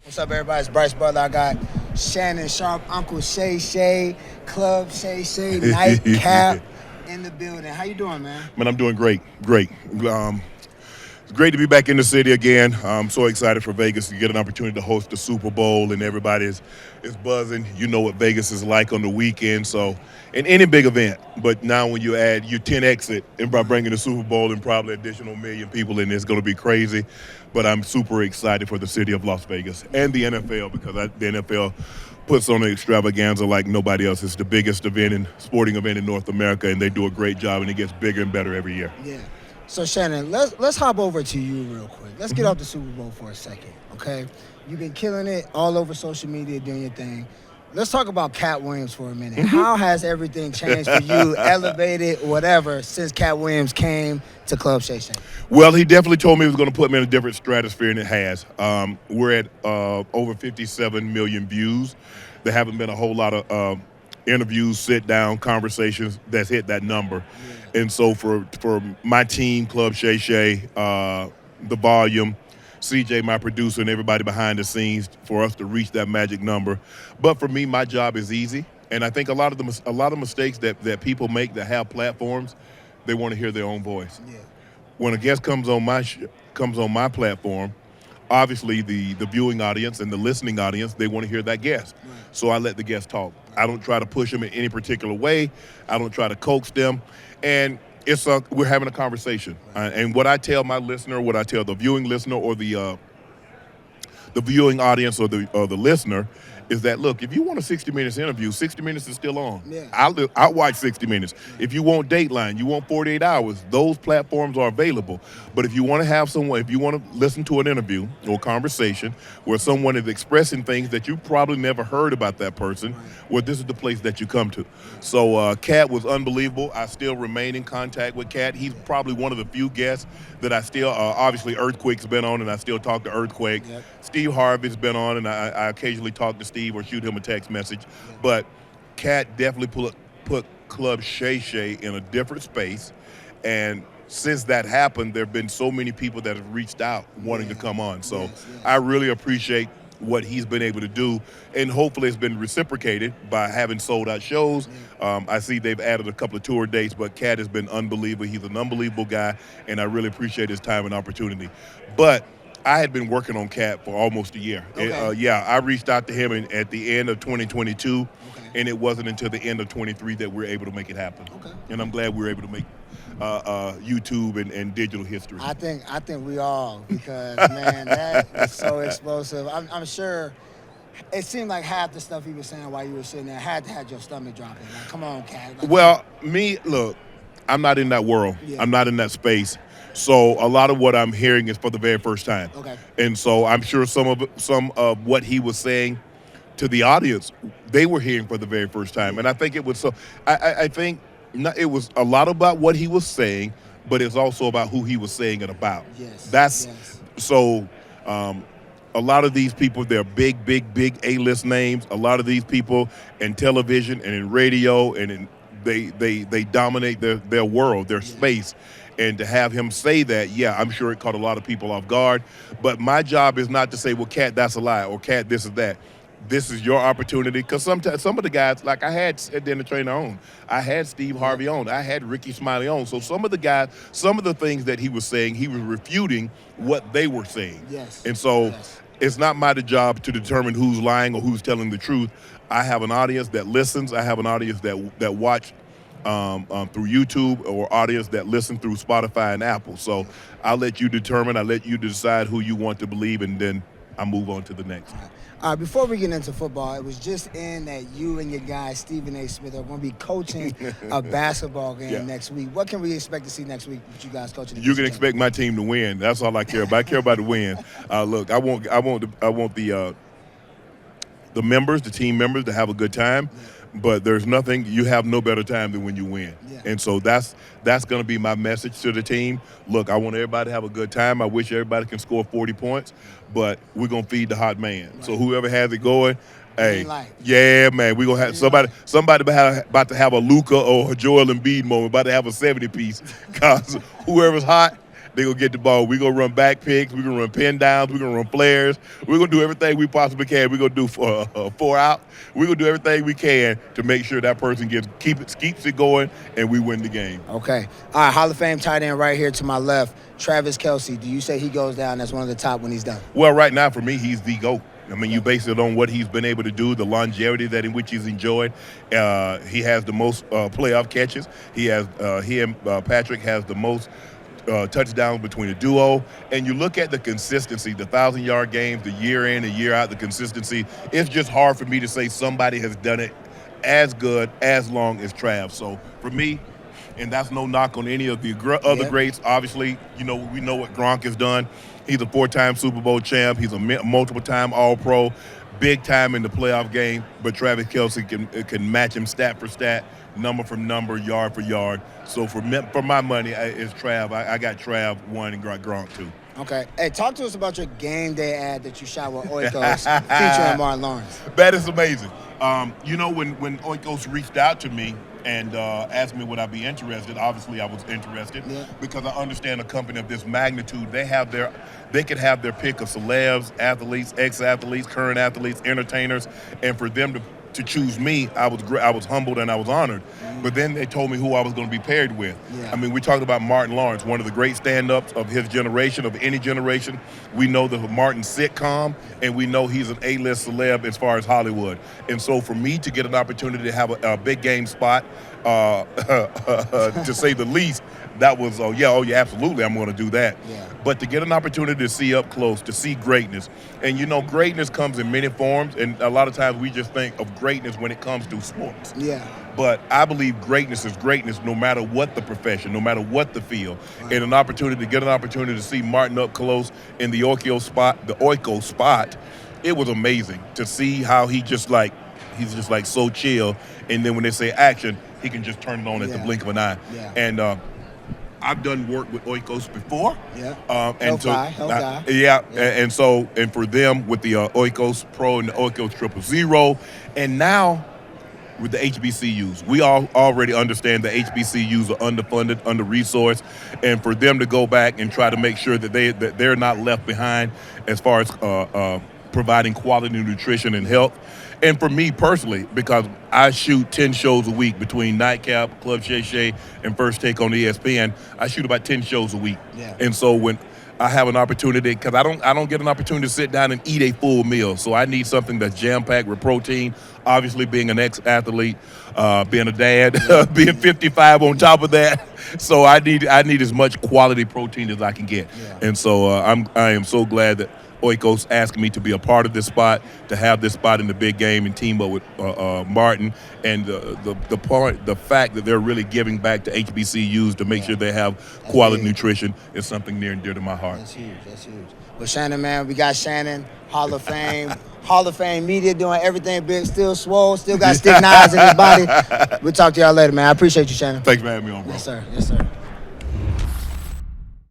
What's up, everybody? It's Brice Butler. I got Shannon Sharpe, Uncle Shay Shay, Club Shay Shay, Nightcap in the building. How you doing, man? Man, I'm doing great. Great. It's great to be back in the city again. I'm so excited for Vegas to get an opportunity to host the Super Bowl, and everybody is buzzing. You know what Vegas is like on the weekend, so in any big event. But now when you add your 10x it and by bringing the Super Bowl and probably additional million people in, it's going to be crazy. But I'm super excited for the city of Las Vegas and the NFL because the NFL puts on an extravaganza like nobody else. It's the biggest sporting event in North America, and they do a great job, and it gets bigger and better every year. Yeah. So Shannon, let's hop over to you real quick. Let's get off the Super Bowl for a second, okay? You've been killing it all over social media, doing your thing. Let's talk about Cat Williams for a minute. How has everything changed for you, elevated, whatever, since Cat Williams came to Club Shay Shay? Well, he definitely told me he was going to put me in a different stratosphere, and it has. We're at over 57 million views. There haven't been a whole lot of interviews, sit-down conversations that's hit that number. Yeah. And so for my team, Club Shay Shay, the volume, CJ, my producer, and everybody behind the scenes, for us to reach that magic number. But for me, my job is easy, and I think a lot of mistakes that people make that have platforms, they want to hear their own voice. Yeah. When a guest comes on my platform, obviously the viewing audience and the listening audience, they want to hear that guest. Right. So I let the guest talk. I don't try to push them in any particular way. I don't try to coax them, and we're having a conversation. Right. And what I tell my listener, what I tell the viewing listener or the viewing audience or the listener is that, look, if you want a 60 Minutes interview, 60 Minutes is still on. Yeah. I'll watch 60 Minutes. If you want Dateline, you want 48 Hours, those platforms are available. But if you want to have someone, if you want to listen to an interview or conversation where someone is expressing things that you probably never heard about that person, well, this is the place that you come to. So Cat was unbelievable. I still remain in contact with Cat. He's probably one of the few guests that I still, obviously Earthquake's been on, and I still talk to Earthquake. Yep. Steve Harvey's been on, and I occasionally talk to Steve or shoot him a text message. Yep. But Cat definitely put Club Shay Shay in a different space, and since that happened, there have been so many people that have reached out wanting to come on. So I really appreciate what he's been able to do, and hopefully it's been reciprocated by having sold out shows. I see they've added a couple of tour dates, but Cat has been unbelievable. He's an unbelievable guy, and I really appreciate his time and opportunity. But I had been working on Cat for almost a year. Okay. I reached out to him at the end of 2022, and it wasn't until the end of 23 that we were able to make it happen. Okay. And I'm glad we were able to make YouTube and digital history. I think we all, because man, that is so explosive. I'm sure it seemed like half the stuff he was saying while you were sitting there had to have your stomach dropping. Like, come on, Cat. Like, well, look, I'm not in that world. Yeah. I'm not in that space. So a lot of what I'm hearing is for the very first time. Okay. And so I'm sure some of what he was saying to the audience, they were hearing for the very first time. And I think it was so. I think. It was a lot about what he was saying, but it's also about who he was saying it about. Yes. So a lot of these people, they're big A-list names. A lot of these people in television and in radio, and they dominate their world, their space. And to have him say that, I'm sure it caught a lot of people off guard. But my job is not to say, well, Cat, that's a lie, or Cat, this is that. This is your opportunity, because sometimes some of the guys, like I had Dinner Trainer on, I had Steve Harvey on, I had Ricky Smiley on. So some of the guys, some of the things that he was saying, he was refuting what they were saying. Yes. And so it's not my job to determine who's lying or who's telling the truth. I have an audience that listens. I have an audience that watch through YouTube, or audience that listen through Spotify and Apple. So I'll let you determine. I'll let you decide who you want to believe, and then I move on to the next. Before we get into football, it was just in that you and your guy, Stephen A. Smith, are going to be coaching a basketball game next week. What can we expect to see next week with you guys coaching? You can expect my team to win. That's all I care about. I care about the win. Look, I want the members, the team members, to have a good time. Yeah. But there's nothing, you have no better time than when you win. Yeah. And so that's going to be my message to the team. Look, I want everybody to have a good time. I wish everybody can score 40 points, but we're going to feed the hot man. Right. So whoever has it going, hey, yeah, man, we're going to have somebody about to have a Luka or a Joel Embiid moment, about to have a 70-piece, because whoever's hot, They gonna get the ball. We gonna run back picks. We gonna run pin downs. We gonna run flares. We gonna do everything we possibly can. We gonna do 4 out. We gonna do everything we can to make sure that person keeps it going, and we win the game. Okay. All right, Hall of Fame tight end right here to my left, Travis Kelce. Do you say he goes down as one of the top when he's done? Well, right now for me, he's the GOAT. I mean, you base it on what he's been able to do, the longevity that in which he's enjoyed. He has the most playoff catches. He and Patrick has the most touchdowns between the duo. And you look at the consistency, the 1,000-yard games, the year in and year out, the consistency. It's just hard for me to say somebody has done it as good, as long as Trav. So for me, and that's no knock on any of the other greats. Obviously, we know what Gronk has done. He's a 4-time Super Bowl champ. He's a multiple-time All-Pro, big time in the playoff game. But Travis Kelce can match him stat for stat, number for number, yard for yard. So for my money, it's Trav. I got Trav 1 and Gronk 2. Okay. Hey, talk to us about your game day ad that you shot with Oikos featuring Martin Lawrence. That is amazing. When Oikos reached out to me and asked me would I be interested, obviously I was interested because I understand a company of this magnitude, they could have their pick of celebs, athletes, ex-athletes, current athletes, entertainers, and for them to choose me, I was humbled and I was honored. But then they told me who I was going to be paired with. I mean, we talked about Martin Lawrence, one of the great stand-ups of his generation, of any generation. We know the Martin sitcom, and we know he's an A-list celeb as far as Hollywood. And so for me to get an opportunity to have a big game spot, to say the least, that was, absolutely, I'm going to do that. But to get an opportunity to see up close, to see greatness, and greatness comes in many forms, and a lot of times we just think of greatness when it comes to sports. But I believe greatness is greatness no matter what the profession, no matter what the field. And to get an opportunity to see Martin up close in the Oikos spot, it was amazing to see how he's just like so chill. And then when they say action, he can just turn it on at the blink of an eye. And I've done work with Oikos before. And for them with the Oikos Pro and the Oikos 000, and now with the HBCUs. We all already understand the HBCUs are underfunded, under-resourced, and for them to go back and try to make sure that they're not left behind as far as providing quality nutrition and health. And for me personally, because I shoot 10 shows a week between Nightcap, Club Shay Shay, and First Take on ESPN, I shoot about 10 shows a week. And so when I have an opportunity, because I don't get an opportunity to sit down and eat a full meal. So I need something that's jam-packed with protein. Obviously, being an ex-athlete, being a dad, being 55 on top of that. So I need as much quality protein as I can get. And so I am so glad that Oikos asked me to be a part of this spot, to have this spot in the big game and team up with Martin, and the fact that they're really giving back to HBCUs to make sure they have quality nutrition is something near and dear to my heart. That's huge. Well, Shannon, man, we got Shannon, Hall of Fame, Hall of Fame media doing everything big, still swole, still got stick knives in his body. We'll talk to y'all later, man. I appreciate you, Shannon. Thanks for having me on, bro. Yes, sir.